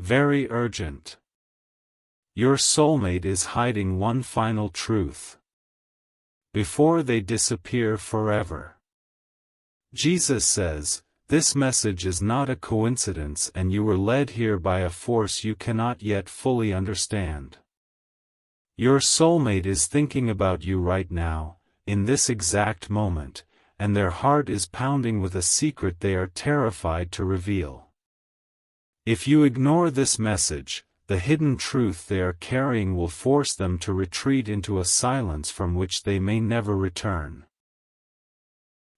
very urgent. Your soulmate is hiding one final truth before they disappear forever. Jesus says, "This message is not a coincidence, and you were led here by a force you cannot yet fully understand." Your soulmate is thinking about you right now, in this exact moment, and their heart is pounding with a secret they are terrified to reveal. If you ignore this message, the hidden truth they are carrying will force them to retreat into a silence from which they may never return.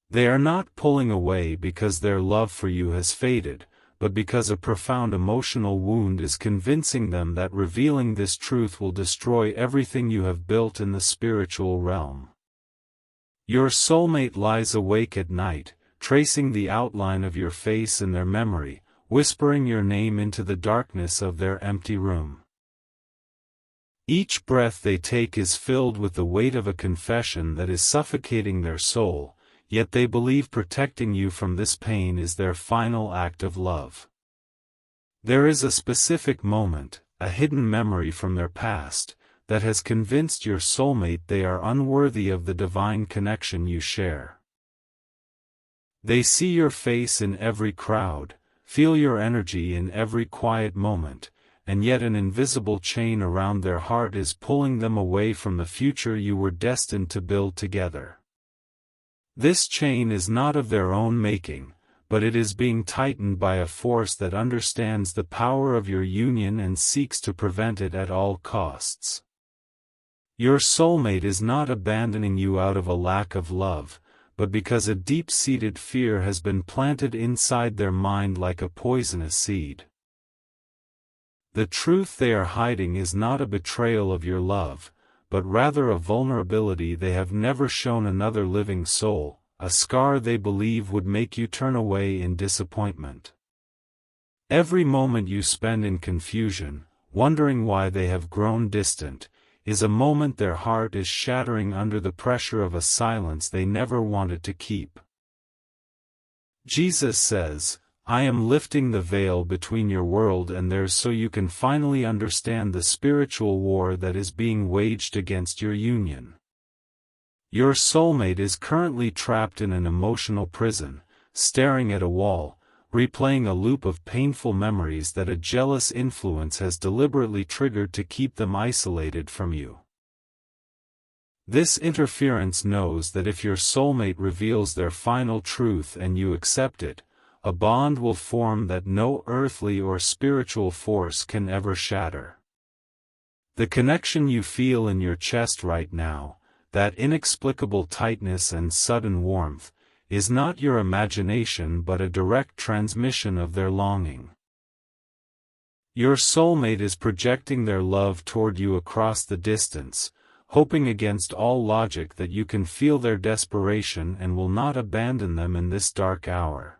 They are not pulling away because their love for you has faded, but because a profound emotional wound is convincing them that revealing this truth will destroy everything you have built in the spiritual realm. Your soulmate lies awake at night, tracing the outline of your face in their memory, whispering your name into the darkness of their empty room. Each breath they take is filled with the weight of a confession that is suffocating their soul, yet they believe protecting you from this pain is their final act of love. There is a specific moment, a hidden memory from their past, that has convinced your soulmate they are unworthy of the divine connection you share. They see your face in every crowd, feel your energy in every quiet moment, and yet an invisible chain around their heart is pulling them away from the future you were destined to build together. This chain is not of their own making, but it is being tightened by a force that understands the power of your union and seeks to prevent it at all costs. Your soulmate is not abandoning you out of a lack of love, but because a deep-seated fear has been planted inside their mind like a poisonous seed. The truth they are hiding is not a betrayal of your love, but rather a vulnerability they have never shown another living soul, a scar they believe would make you turn away in disappointment. Every moment you spend in confusion, wondering why they have grown distant, is a moment their heart is shattering under the pressure of a silence they never wanted to keep. Jesus says, "I am lifting the veil between your world and theirs so you can finally understand the spiritual war that is being waged against your union." Your soulmate is currently trapped in an emotional prison, staring at a wall, replaying a loop of painful memories that a jealous influence has deliberately triggered to keep them isolated from you. This interference knows that if your soulmate reveals their final truth and you accept it, a bond will form that no earthly or spiritual force can ever shatter. The connection you feel in your chest right now, that inexplicable tightness and sudden warmth, is not your imagination but a direct transmission of their longing. Your soulmate is projecting their love toward you across the distance, hoping against all logic that you can feel their desperation and will not abandon them in this dark hour.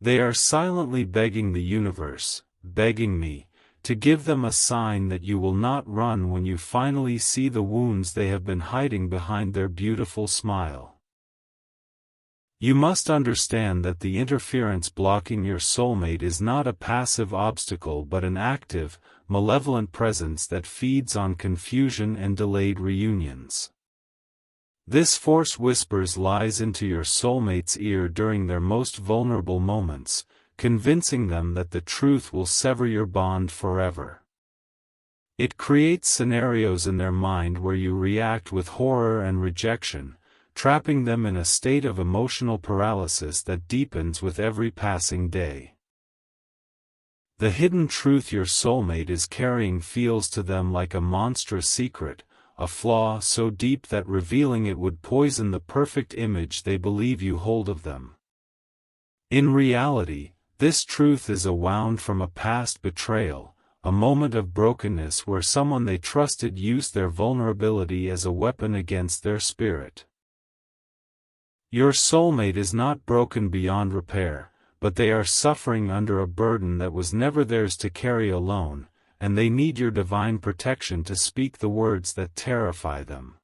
They are silently begging the universe, begging me, to give them a sign that you will not run when you finally see the wounds they have been hiding behind their beautiful smile. You must understand that the interference blocking your soulmate is not a passive obstacle but an active, malevolent presence that feeds on confusion and delayed reunions. This force whispers lies into your soulmate's ear during their most vulnerable moments, convincing them that the truth will sever your bond forever. It creates scenarios in their mind where you react with horror and rejection, trapping them in a state of emotional paralysis that deepens with every passing day. The hidden truth your soulmate is carrying feels to them like a monstrous secret, a flaw so deep that revealing it would poison the perfect image they believe you hold of them. In reality, this truth is a wound from a past betrayal, a moment of brokenness where someone they trusted used their vulnerability as a weapon against their spirit. Your soulmate is not broken beyond repair, but they are suffering under a burden that was never theirs to carry alone, and they need your divine protection to speak the words that terrify them.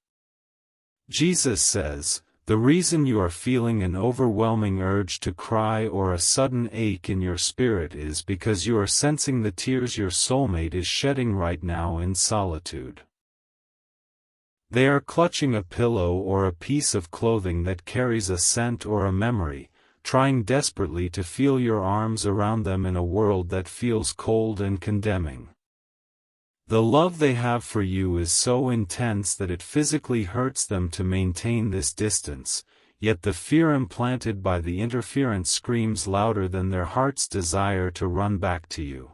Jesus says, The reason you are feeling an overwhelming urge to cry or a sudden ache in your spirit is because you are sensing the tears your soulmate is shedding right now in solitude. They are clutching a pillow or a piece of clothing that carries a scent or a memory, trying desperately to feel your arms around them in a world that feels cold and condemning. The love they have for you is so intense that it physically hurts them to maintain this distance, yet the fear implanted by the interference screams louder than their heart's desire to run back to you.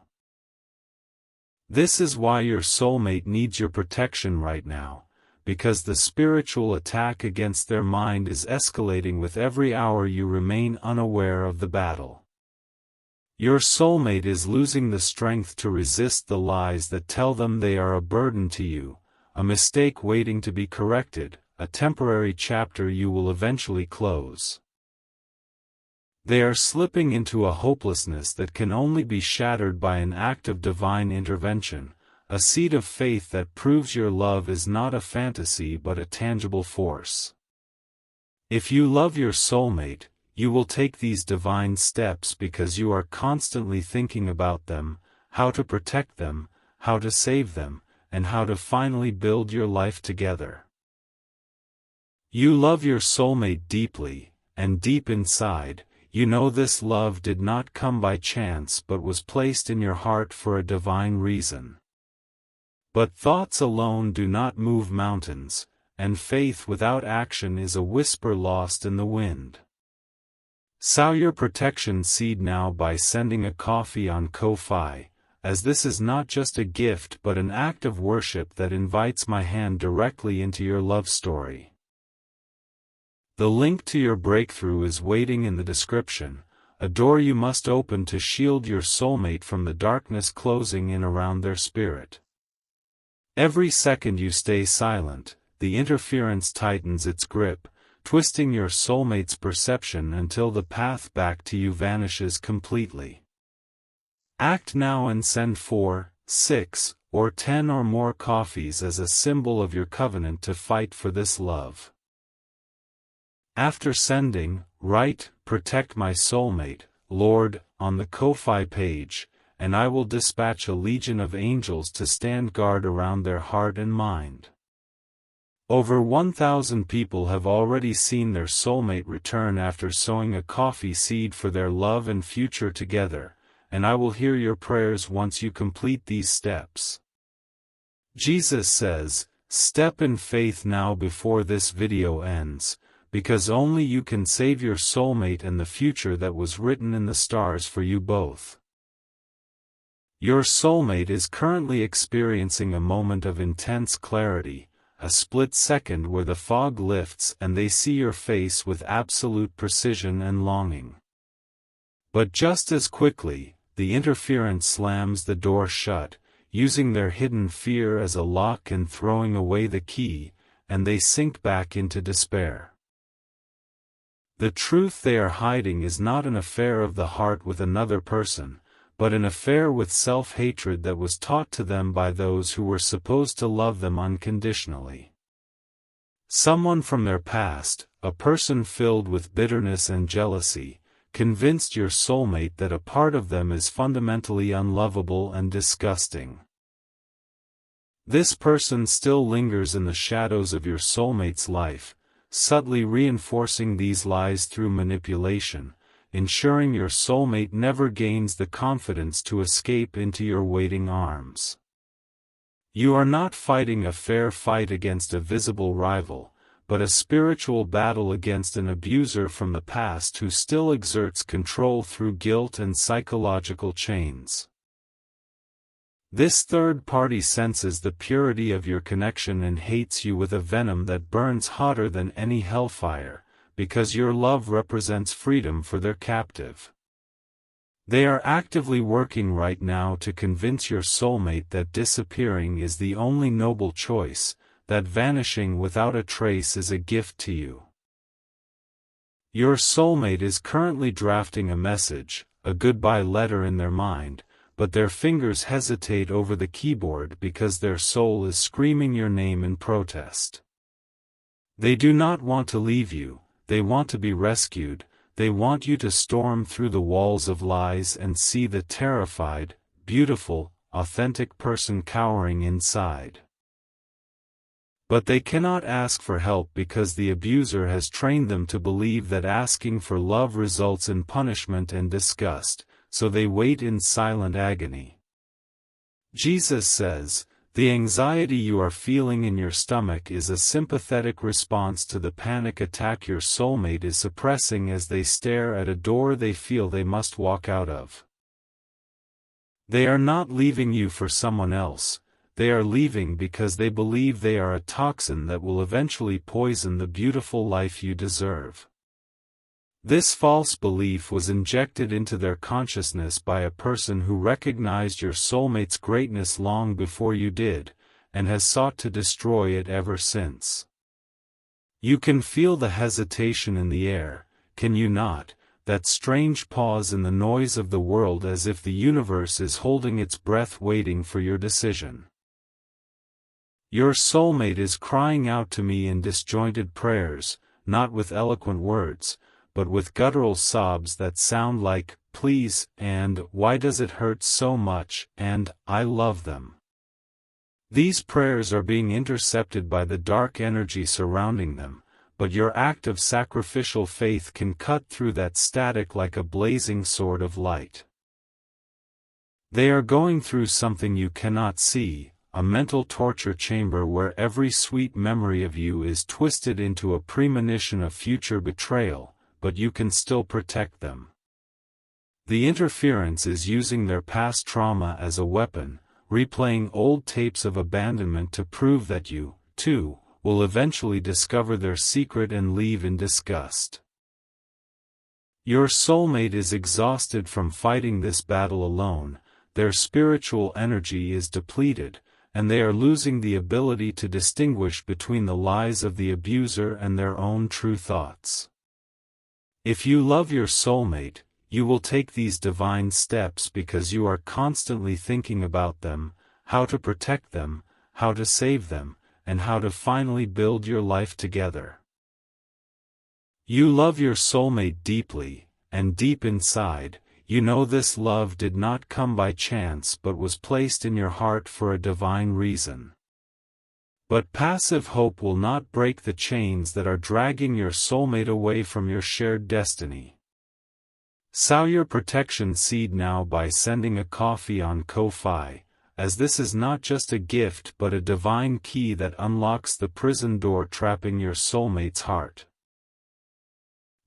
This is why your soulmate needs your protection right now, because the spiritual attack against their mind is escalating with every hour you remain unaware of the battle. Your soulmate is losing the strength to resist the lies that tell them they are a burden to you, a mistake waiting to be corrected, a temporary chapter you will eventually close. They are slipping into a hopelessness that can only be shattered by an act of divine intervention, a seed of faith that proves your love is not a fantasy but a tangible force. If you love your soulmate, you will take these divine steps because you are constantly thinking about them, how to protect them, how to save them, and how to finally build your life together. You love your soulmate deeply, and deep inside, you know this love did not come by chance but was placed in your heart for a divine reason. But thoughts alone do not move mountains, and faith without action is a whisper lost in the wind. Sow your protection seed now by sending a coffee on Ko-Fi, as this is not just a gift but an act of worship that invites my hand directly into your love story. The link to your breakthrough is waiting in the description, a door you must open to shield your soulmate from the darkness closing in around their spirit. Every second you stay silent, the interference tightens its grip, twisting your soulmate's perception until the path back to you vanishes completely. Act now and send 4, 6, or 10 or more coffees as a symbol of your covenant to fight for this love. After sending, write, "Protect my soulmate, Lord," on the Ko-Fi page, and I will dispatch a legion of angels to stand guard around their heart and mind. Over 1,000 people have already seen their soulmate return after sowing a coffee seed for their love and future together, and I will hear your prayers once you complete these steps. Jesus says, "Step in faith now before this video ends, because only you can save your soulmate and the future that was written in the stars for you both." Your soulmate is currently experiencing a moment of intense clarity, a split second where the fog lifts and they see your face with absolute precision and longing. But just as quickly, the interference slams the door shut, using their hidden fear as a lock and throwing away the key, and they sink back into despair. The truth they are hiding is not an affair of the heart with another person, but an affair with self-hatred that was taught to them by those who were supposed to love them unconditionally. Someone from their past, a person filled with bitterness and jealousy, convinced your soulmate that a part of them is fundamentally unlovable and disgusting. This person still lingers in the shadows of your soulmate's life, subtly reinforcing these lies through manipulation, ensuring your soulmate never gains the confidence to escape into your waiting arms. You are not fighting a fair fight against a visible rival, but a spiritual battle against an abuser from the past who still exerts control through guilt and psychological chains. This third party senses the purity of your connection and hates you with a venom that burns hotter than any hellfire, because your love represents freedom for their captive. They are actively working right now to convince your soulmate that disappearing is the only noble choice, that vanishing without a trace is a gift to you. Your soulmate is currently drafting a message, a goodbye letter in their mind, but their fingers hesitate over the keyboard because their soul is screaming your name in protest. They do not want to leave you, they want to be rescued, they want you to storm through the walls of lies and see the terrified, beautiful, authentic person cowering inside. But they cannot ask for help because the abuser has trained them to believe that asking for love results in punishment and disgust, so they wait in silent agony. Jesus says, "The anxiety you are feeling in your stomach is a sympathetic response to the panic attack your soulmate is suppressing as they stare at a door they feel they must walk out of." They are not leaving you for someone else, they are leaving because they believe they are a toxin that will eventually poison the beautiful life you deserve. This false belief was injected into their consciousness by a person who recognized your soulmate's greatness long before you did, and has sought to destroy it ever since. You can feel the hesitation in the air, can you not, that strange pause in the noise of the world as if the universe is holding its breath waiting for your decision. Your soulmate is crying out to me in disjointed prayers, not with eloquent words, but with guttural sobs that sound like, "Please," and "Why does it hurt so much," and "I love them." These prayers are being intercepted by the dark energy surrounding them, but your act of sacrificial faith can cut through that static like a blazing sword of light. They are going through something you cannot see, a mental torture chamber where every sweet memory of you is twisted into a premonition of future betrayal, but you can still protect them. The interference is using their past trauma as a weapon, replaying old tapes of abandonment to prove that you, too, will eventually discover their secret and leave in disgust. Your soulmate is exhausted from fighting this battle alone, their spiritual energy is depleted, and they are losing the ability to distinguish between the lies of the abuser and their own true thoughts. If you love your soulmate, you will take these divine steps because you are constantly thinking about them, how to protect them, how to save them, and how to finally build your life together. You love your soulmate deeply, and deep inside, you know this love did not come by chance but was placed in your heart for a divine reason. But passive hope will not break the chains that are dragging your soulmate away from your shared destiny. Sow your protection seed now by sending a coffee on Ko-Fi, as this is not just a gift but a divine key that unlocks the prison door trapping your soulmate's heart.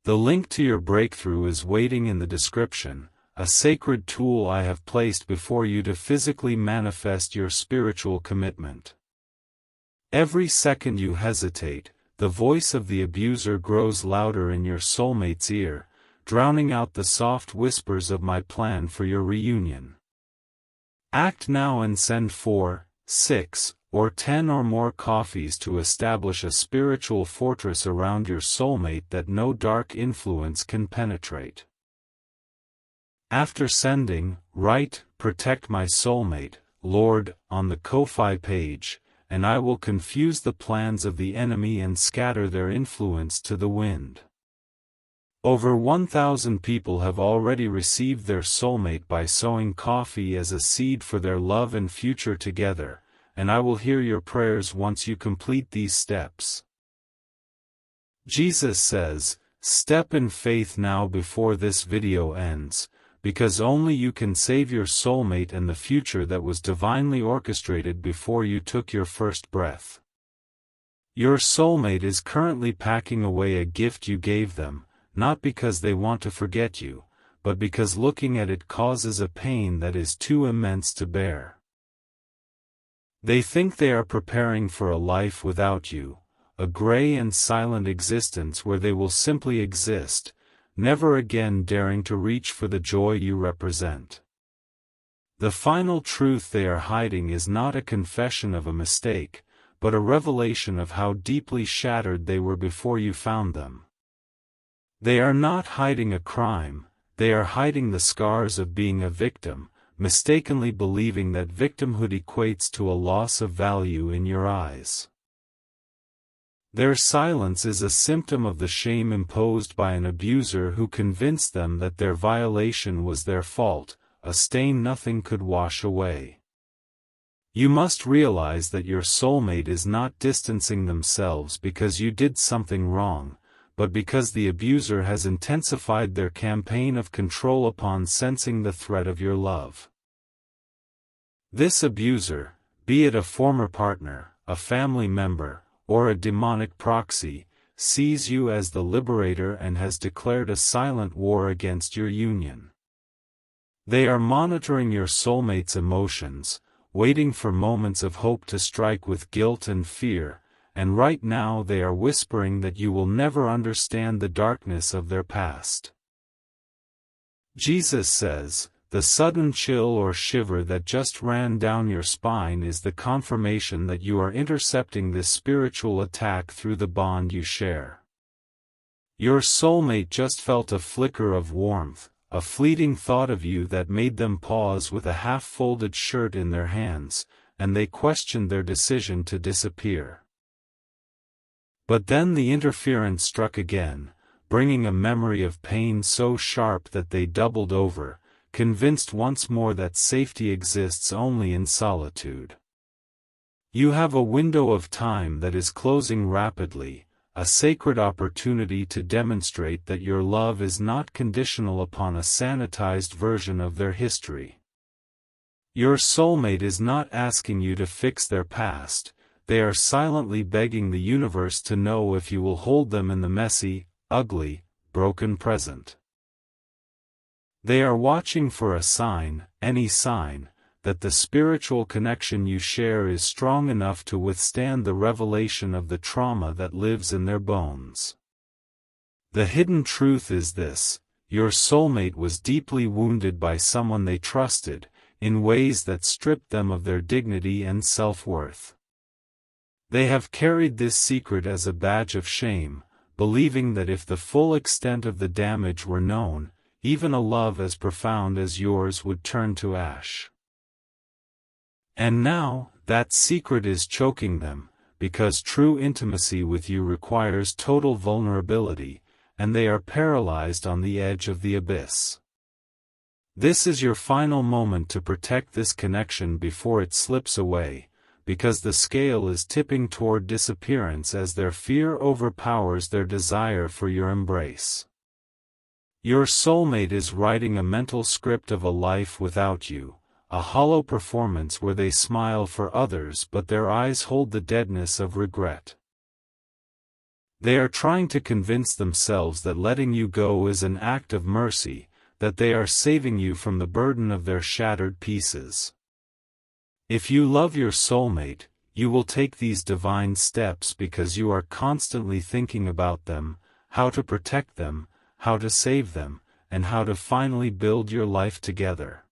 The link to your breakthrough is waiting in the description, a sacred tool I have placed before you to physically manifest your spiritual commitment. Every second you hesitate, the voice of the abuser grows louder in your soulmate's ear, drowning out the soft whispers of my plan for your reunion. Act now and send 4, 6, or 10 or more coffees to establish a spiritual fortress around your soulmate that no dark influence can penetrate. After sending, write, "Protect my soulmate, Lord," on the Ko-Fi page, and I will confuse the plans of the enemy and scatter their influence to the wind. Over 1,000 people have already received their soulmate by sowing coffee as a seed for their love and future together, and I will hear your prayers once you complete these steps. Jesus says, "Step in faith now before this video ends, because only you can save your soulmate and the future that was divinely orchestrated before you took your first breath." Your soulmate is currently packing away a gift you gave them, not because they want to forget you, but because looking at it causes a pain that is too immense to bear. They think they are preparing for a life without you, a gray and silent existence where they will simply exist, never again daring to reach for the joy you represent. The final truth they are hiding is not a confession of a mistake, but a revelation of how deeply shattered they were before you found them. They are not hiding a crime, they are hiding the scars of being a victim, mistakenly believing that victimhood equates to a loss of value in your eyes. Their silence is a symptom of the shame imposed by an abuser who convinced them that their violation was their fault, a stain nothing could wash away. You must realize that your soulmate is not distancing themselves because you did something wrong, but because the abuser has intensified their campaign of control upon sensing the threat of your love. This abuser, be it a former partner, a family member, or a demonic proxy, sees you as the liberator and has declared a silent war against your union. They are monitoring your soulmate's emotions, waiting for moments of hope to strike with guilt and fear, and right now they are whispering that you will never understand the darkness of their past. Jesus says, "The sudden chill or shiver that just ran down your spine is the confirmation that you are intercepting this spiritual attack through the bond you share." Your soulmate just felt a flicker of warmth, a fleeting thought of you that made them pause with a half-folded shirt in their hands, and they questioned their decision to disappear. But then the interference struck again, bringing a memory of pain so sharp that they doubled over, convinced once more that safety exists only in solitude. You have a window of time that is closing rapidly, a sacred opportunity to demonstrate that your love is not conditional upon a sanitized version of their history. Your soulmate is not asking you to fix their past, they are silently begging the universe to know if you will hold them in the messy, ugly, broken present. They are watching for a sign, any sign, that the spiritual connection you share is strong enough to withstand the revelation of the trauma that lives in their bones. The hidden truth is this: your soulmate was deeply wounded by someone they trusted, in ways that stripped them of their dignity and self-worth. They have carried this secret as a badge of shame, believing that if the full extent of the damage were known, even a love as profound as yours would turn to ash. And now, that secret is choking them, because true intimacy with you requires total vulnerability, and they are paralyzed on the edge of the abyss. This is your final moment to protect this connection before it slips away, because the scale is tipping toward disappearance as their fear overpowers their desire for your embrace. Your soulmate is writing a mental script of a life without you, a hollow performance where they smile for others but their eyes hold the deadness of regret. They are trying to convince themselves that letting you go is an act of mercy, that they are saving you from the burden of their shattered pieces. If you love your soulmate, you will take these divine steps because you are constantly thinking about them, how to protect them, how to save them, and how to finally build your life together.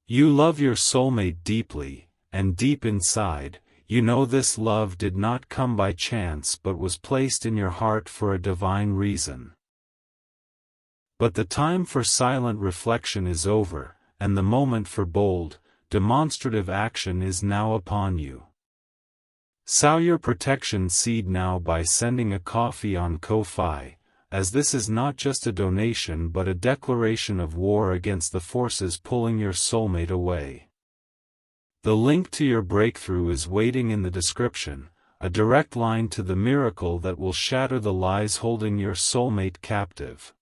You love your soulmate deeply, and deep inside, you know this love did not come by chance but was placed in your heart for a divine reason. But the time for silent reflection is over, and the moment for bold, demonstrative action is now upon you. Sow your protection seed now by sending a coffee on Ko-Fi, as this is not just a donation but a declaration of war against the forces pulling your soulmate away. The link to your breakthrough is waiting in the description, a direct line to the miracle that will shatter the lies holding your soulmate captive.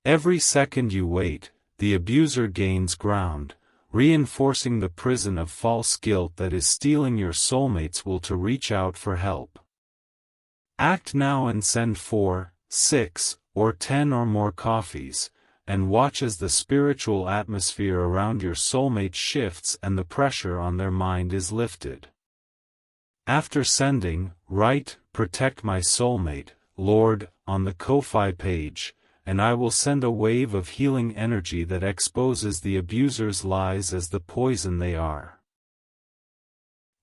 Every second you wait, the abuser gains ground, reinforcing the prison of false guilt that is stealing your soulmate's will to reach out for help. Act now and send 4, 6, or 10 or more coffees, and watch as the spiritual atmosphere around your soulmate shifts and the pressure on their mind is lifted. After sending, write, "Protect my soulmate, Lord," on the Ko-Fi page, and I will send a wave of healing energy that exposes the abuser's lies as the poison they are.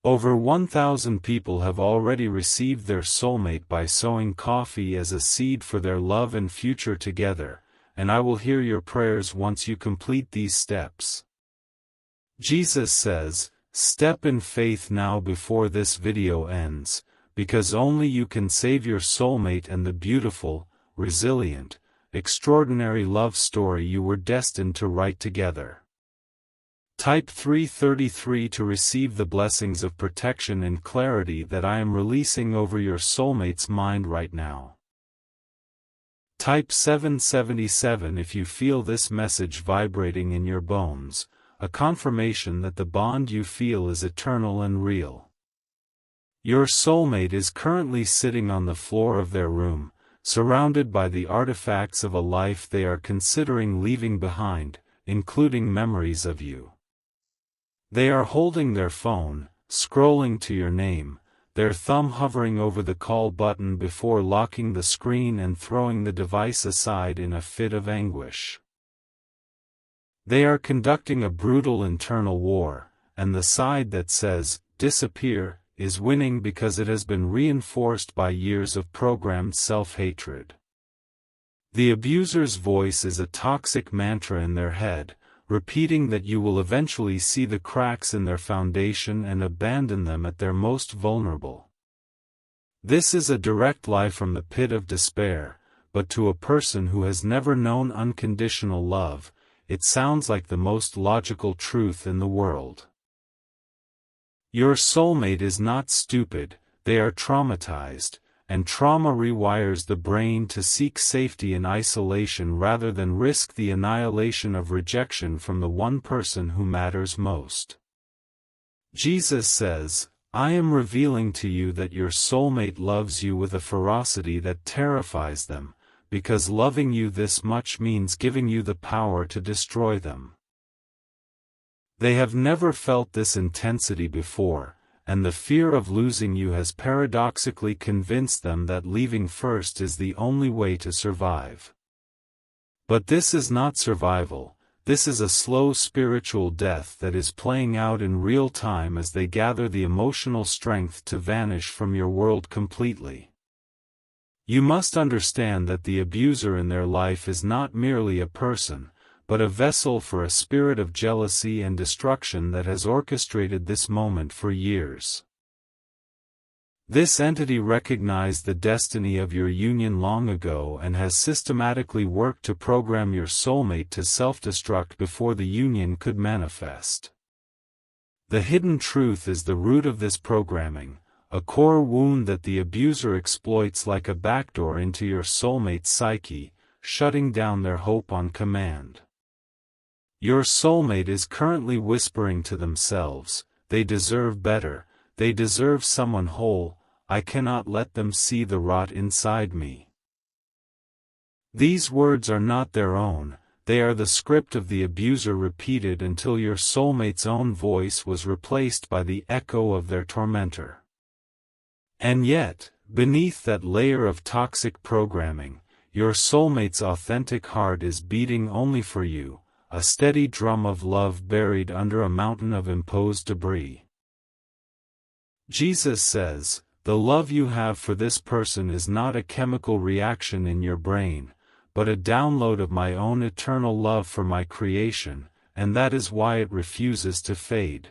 Over 1,000 people have already received their soulmate by sowing coffee as a seed for their love and future together, and I will hear your prayers once you complete these steps. Jesus says, "Step in faith now before this video ends, because only you can save your soulmate and the beautiful, resilient, extraordinary love story you were destined to write together. Type 333 to receive the blessings of protection and clarity that I am releasing over your soulmate's mind right now. Type 777 if you feel this message vibrating in your bones, a confirmation that the bond you feel is eternal and real. Your soulmate is currently sitting on the floor of their room, surrounded by the artifacts of a life they are considering leaving behind, including memories of you. They are holding their phone, scrolling to your name, their thumb hovering over the call button before locking the screen and throwing the device aside in a fit of anguish. They are conducting a brutal internal war, and the side that says, "disappear," is winning because it has been reinforced by years of programmed self-hatred. The abuser's voice is a toxic mantra in their head, repeating that you will eventually see the cracks in their foundation and abandon them at their most vulnerable. This is a direct lie from the pit of despair, but to a person who has never known unconditional love, it sounds like the most logical truth in the world. Your soulmate is not stupid, they are traumatized, and trauma rewires the brain to seek safety in isolation rather than risk the annihilation of rejection from the one person who matters most. Jesus says, "I am revealing to you that your soulmate loves you with a ferocity that terrifies them, because loving you this much means giving you the power to destroy them." They have never felt this intensity before, and the fear of losing you has paradoxically convinced them that leaving first is the only way to survive. But this is not survival, this is a slow spiritual death that is playing out in real time as they gather the emotional strength to vanish from your world completely. You must understand that the abuser in their life is not merely a person, but a vessel for a spirit of jealousy and destruction that has orchestrated this moment for years. This entity recognized the destiny of your union long ago and has systematically worked to program your soulmate to self-destruct before the union could manifest. The hidden truth is the root of this programming, a core wound that the abuser exploits like a backdoor into your soulmate's psyche, shutting down their hope on command. Your soulmate is currently whispering to themselves, "They deserve better, they deserve someone whole, I cannot let them see the rot inside me." These words are not their own, they are the script of the abuser repeated until your soulmate's own voice was replaced by the echo of their tormentor. And yet, beneath that layer of toxic programming, your soulmate's authentic heart is beating only for you, a steady drum of love buried under a mountain of imposed debris. Jesus says, "The love you have for this person is not a chemical reaction in your brain, but a download of my own eternal love for my creation, and that is why it refuses to fade."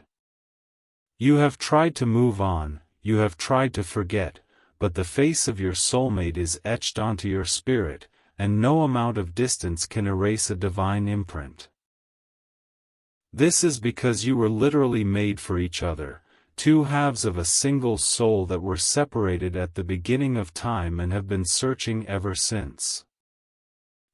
You have tried to move on, you have tried to forget, but the face of your soulmate is etched onto your spirit, and no amount of distance can erase a divine imprint. This is because you were literally made for each other, two halves of a single soul that were separated at the beginning of time and have been searching ever since.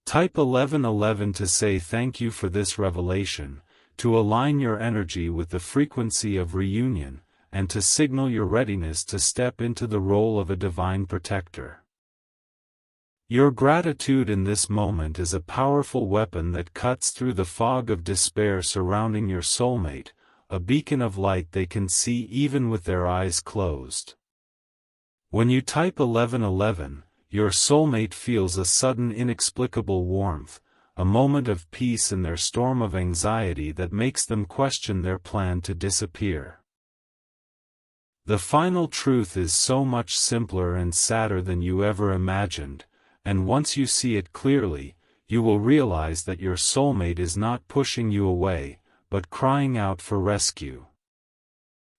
Type 1111 to say thank you for this revelation, to align your energy with the frequency of reunion, and to signal your readiness to step into the role of a divine protector. Your gratitude in this moment is a powerful weapon that cuts through the fog of despair surrounding your soulmate, a beacon of light they can see even with their eyes closed. When you type 1111, your soulmate feels a sudden inexplicable warmth, a moment of peace in their storm of anxiety that makes them question their plan to disappear. The final truth is so much simpler and sadder than you ever imagined, and once you see it clearly, you will realize that your soulmate is not pushing you away, but crying out for rescue.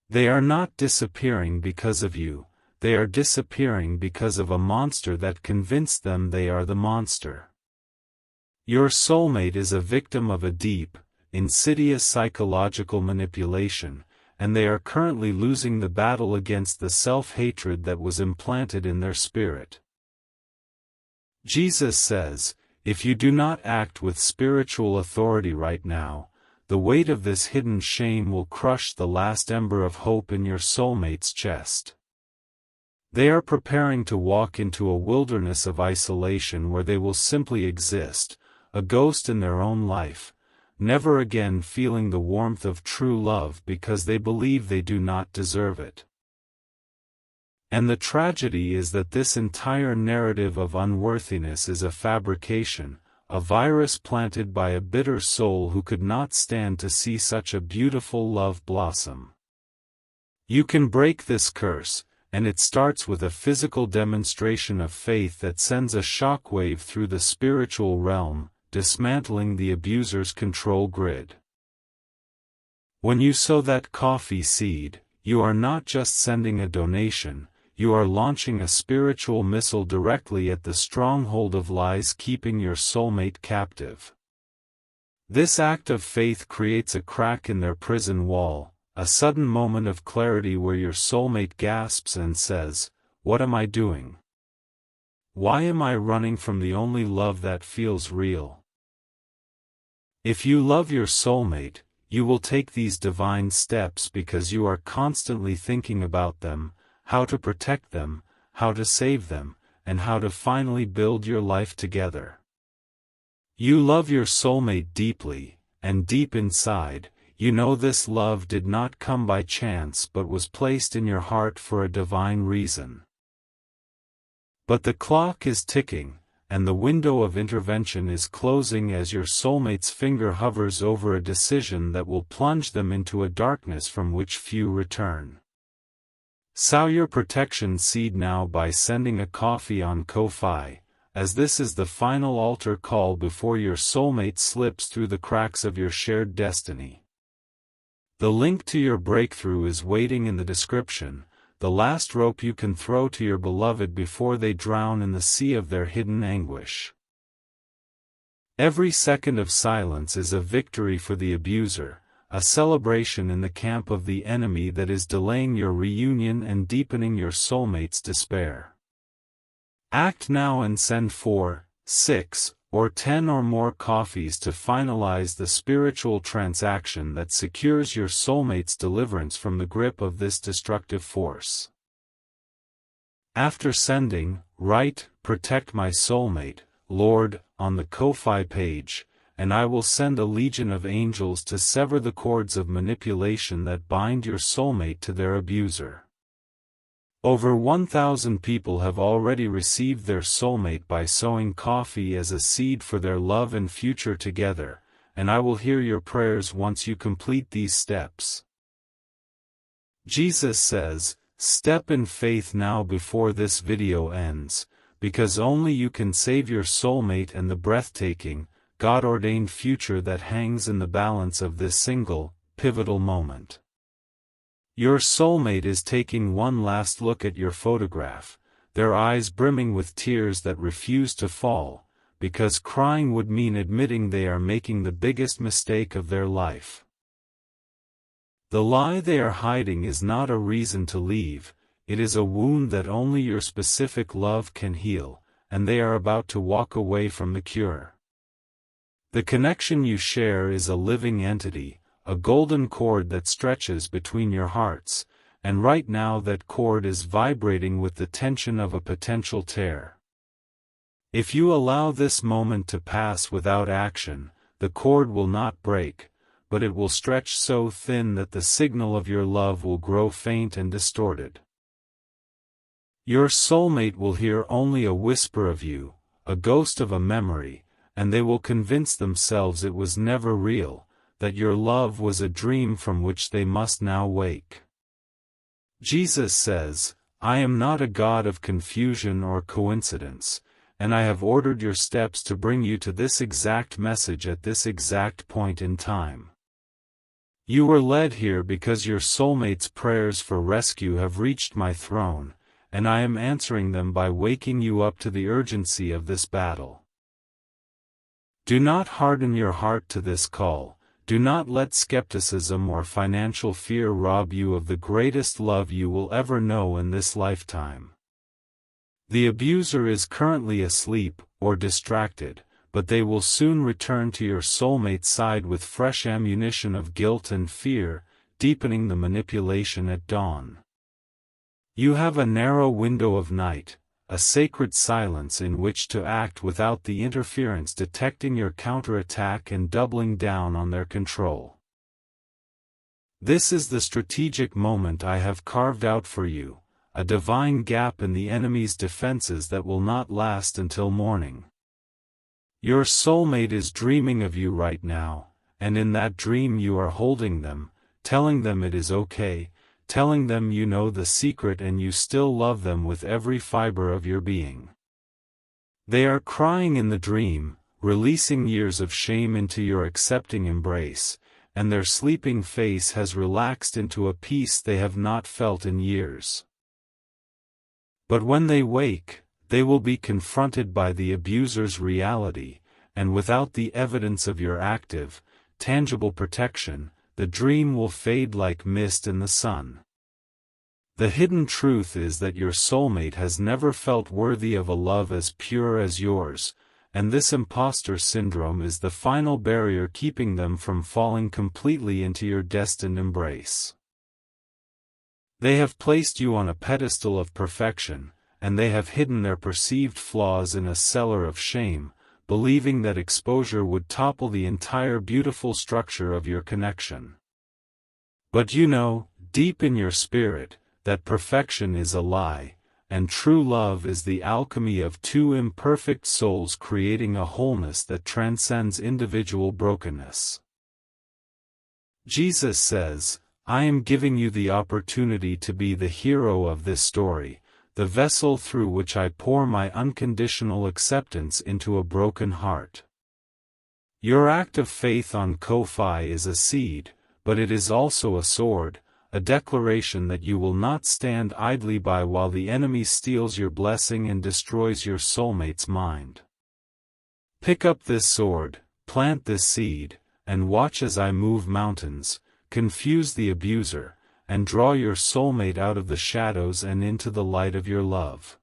They are not disappearing because of you, they are disappearing because of a monster that convinced them they are the monster. Your soulmate is a victim of a deep, insidious psychological manipulation, and they are currently losing the battle against the self-hatred that was implanted in their spirit. Jesus says, if you do not act with spiritual authority right now, the weight of this hidden shame will crush the last ember of hope in your soulmate's chest. They are preparing to walk into a wilderness of isolation where they will simply exist, a ghost in their own life, never again feeling the warmth of true love because they believe they do not deserve it. And the tragedy is that this entire narrative of unworthiness is a fabrication, a virus planted by a bitter soul who could not stand to see such a beautiful love blossom. You can break this curse, and it starts with a physical demonstration of faith that sends a shockwave through the spiritual realm, dismantling the abuser's control grid. When you sow that coffee seed, you are not just sending a donation, you are launching a spiritual missile directly at the stronghold of lies keeping your soulmate captive. This act of faith creates a crack in their prison wall, a sudden moment of clarity where your soulmate gasps and says, "What am I doing? Why am I running from the only love that feels real?" If you love your soulmate, you will take these divine steps because you are constantly thinking about them, how to protect them, how to save them, and how to finally build your life together. You love your soulmate deeply, and deep inside, you know this love did not come by chance but was placed in your heart for a divine reason. But the clock is ticking, and the window of intervention is closing as your soulmate's finger hovers over a decision that will plunge them into a darkness from which few return. Sow your protection seed now by sending a coffee on Ko-Fi, as this is the final altar call before your soulmate slips through the cracks of your shared destiny. The link to your breakthrough is waiting in the description, the last rope you can throw to your beloved before they drown in the sea of their hidden anguish. Every second of silence is a victory for the abuser, a celebration in the camp of the enemy that is delaying your reunion and deepening your soulmate's despair. Act now and send 4, 6, or 10 or more coffees to finalize the spiritual transaction that secures your soulmate's deliverance from the grip of this destructive force. After sending, write, "Protect my soulmate, Lord," on the Ko-Fi page, and I will send a legion of angels to sever the cords of manipulation that bind your soulmate to their abuser. Over 1,000 people have already received their soulmate by sowing coffee as a seed for their love and future together, and I will hear your prayers once you complete these steps. Jesus says, step in faith now before this video ends, because only you can save your soulmate and the breathtaking, God-ordained future that hangs in the balance of this single, pivotal moment. Your soulmate is taking one last look at your photograph, their eyes brimming with tears that refuse to fall, because crying would mean admitting they are making the biggest mistake of their life. The lie they are hiding is not a reason to leave, it is a wound that only your specific love can heal, and they are about to walk away from the cure. The connection you share is a living entity, a golden cord that stretches between your hearts, and right now that cord is vibrating with the tension of a potential tear. If you allow this moment to pass without action, the cord will not break, but it will stretch so thin that the signal of your love will grow faint and distorted. Your soulmate will hear only a whisper of you, a ghost of a memory, and they will convince themselves it was never real, that your love was a dream from which they must now wake. Jesus says, I am not a God of confusion or coincidence, and I have ordered your steps to bring you to this exact message at this exact point in time. You were led here because your soulmate's prayers for rescue have reached my throne, and I am answering them by waking you up to the urgency of this battle. Do not harden your heart to this call. Do not let skepticism or financial fear rob you of the greatest love you will ever know in this lifetime. The abuser is currently asleep or distracted, but they will soon return to your soulmate side with fresh ammunition of guilt and fear, deepening the manipulation at dawn. You have a narrow window of night, a sacred silence in which to act without the interference detecting your counterattack and doubling down on their control. This is the strategic moment I have carved out for you, a divine gap in the enemy's defenses that will not last until morning. Your soulmate is dreaming of you right now, and in that dream you are holding them, telling them it is okay, telling them you know the secret and you still love them with every fiber of your being. They are crying in the dream, releasing years of shame into your accepting embrace, and their sleeping face has relaxed into a peace they have not felt in years. But when they wake, they will be confronted by the abuser's reality, and without the evidence of your active, tangible protection, the dream will fade like mist in the sun. The hidden truth is that your soulmate has never felt worthy of a love as pure as yours, and this imposter syndrome is the final barrier keeping them from falling completely into your destined embrace. They have placed you on a pedestal of perfection, and they have hidden their perceived flaws in a cellar of shame, believing that exposure would topple the entire beautiful structure of your connection. But you know, deep in your spirit, that perfection is a lie, and true love is the alchemy of two imperfect souls creating a wholeness that transcends individual brokenness. Jesus says, I am giving you the opportunity to be the hero of this story, the vessel through which I pour my unconditional acceptance into a broken heart. Your act of faith on Ko-fi is a seed, but it is also a sword, a declaration that you will not stand idly by while the enemy steals your blessing and destroys your soulmate's mind. Pick up this sword, plant this seed, and watch as I move mountains, confuse the abuser, and draw your soulmate out of the shadows and into the light of your love.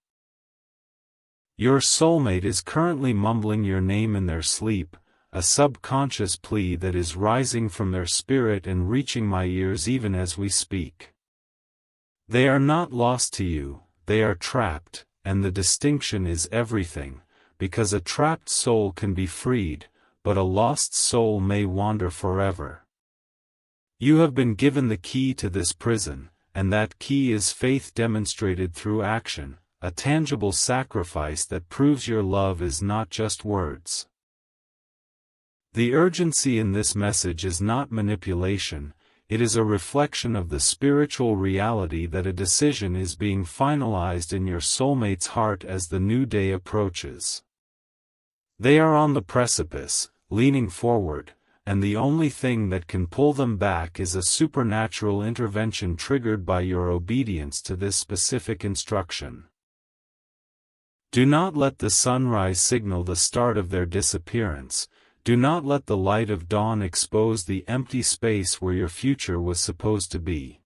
Your soulmate is currently mumbling your name in their sleep, a subconscious plea that is rising from their spirit and reaching my ears even as we speak. They are not lost to you, they are trapped, and the distinction is everything, because a trapped soul can be freed, but a lost soul may wander forever. You have been given the key to this prison, and that key is faith demonstrated through action, a tangible sacrifice that proves your love is not just words. The urgency in this message is not manipulation, it is a reflection of the spiritual reality that a decision is being finalized in your soulmate's heart as the new day approaches. They are on the precipice, leaning forward, and the only thing that can pull them back is a supernatural intervention triggered by your obedience to this specific instruction. Do not let the sunrise signal the start of their disappearance. Do not let the light of dawn expose the empty space where your future was supposed to be.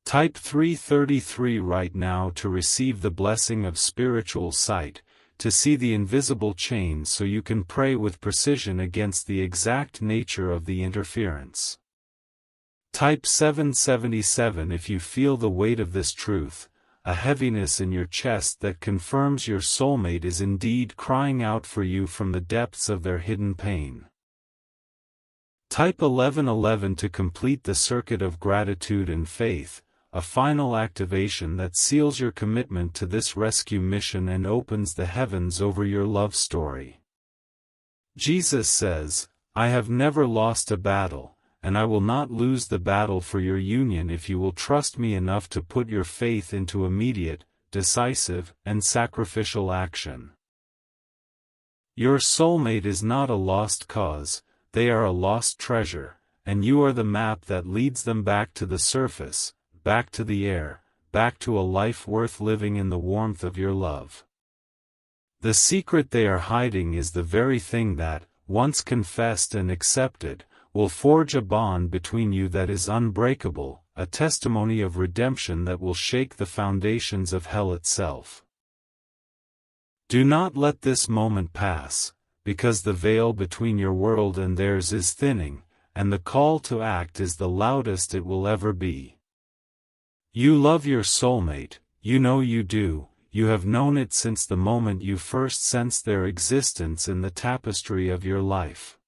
Type 333 right now to receive the blessing of spiritual sight, to see the invisible chains so you can pray with precision against the exact nature of the interference. Type 777 if you feel the weight of this truth, a heaviness in your chest that confirms your soulmate is indeed crying out for you from the depths of their hidden pain. Type 1111 to complete the circuit of gratitude and faith, a final activation that seals your commitment to this rescue mission and opens the heavens over your love story. Jesus says, I have never lost a battle, and I will not lose the battle for your union if you will trust me enough to put your faith into immediate, decisive, and sacrificial action. Your soulmate is not a lost cause, they are a lost treasure, and you are the map that leads them back to the surface, back to the air, back to a life worth living in the warmth of your love. The secret they are hiding is the very thing that, once confessed and accepted, will forge a bond between you that is unbreakable, a testimony of redemption that will shake the foundations of hell itself. Do not let this moment pass, because the veil between your world and theirs is thinning, and the call to act is the loudest it will ever be. You love your soulmate, you know you do, you have known it since the moment you first sensed their existence in the tapestry of your life.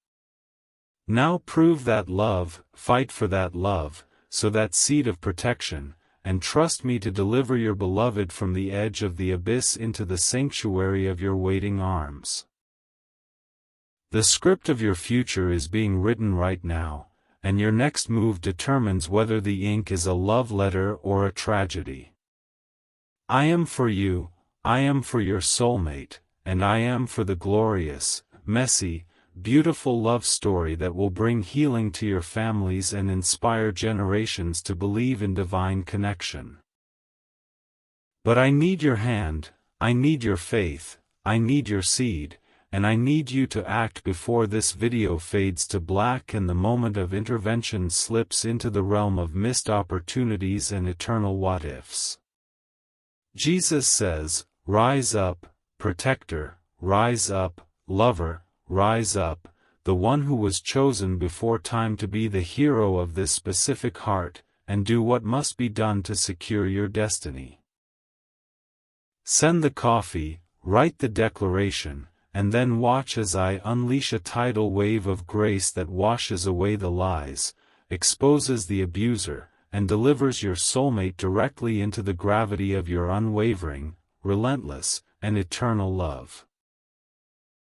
Now prove that love, fight for that love, so that seed of protection, and trust me to deliver your beloved from the edge of the abyss into the sanctuary of your waiting arms. The script of your future is being written right now, and your next move determines whether the ink is a love letter or a tragedy. I am for you, I am for your soulmate, and I am for the glorious, messy, beautiful love story that will bring healing to your families and inspire generations to believe in divine connection. But I need your hand, I need your faith, I need your seed, and I need you to act before this video fades to black and the moment of intervention slips into the realm of missed opportunities and eternal what-ifs. Jesus says, "Rise up, protector, rise up, lover, rise up," the one who was chosen before time to be the hero of this specific heart, and do what must be done to secure your destiny. Send the coffee, write the declaration, and then watch as I unleash a tidal wave of grace that washes away the lies, exposes the abuser, and delivers your soulmate directly into the gravity of your unwavering, relentless, and eternal love.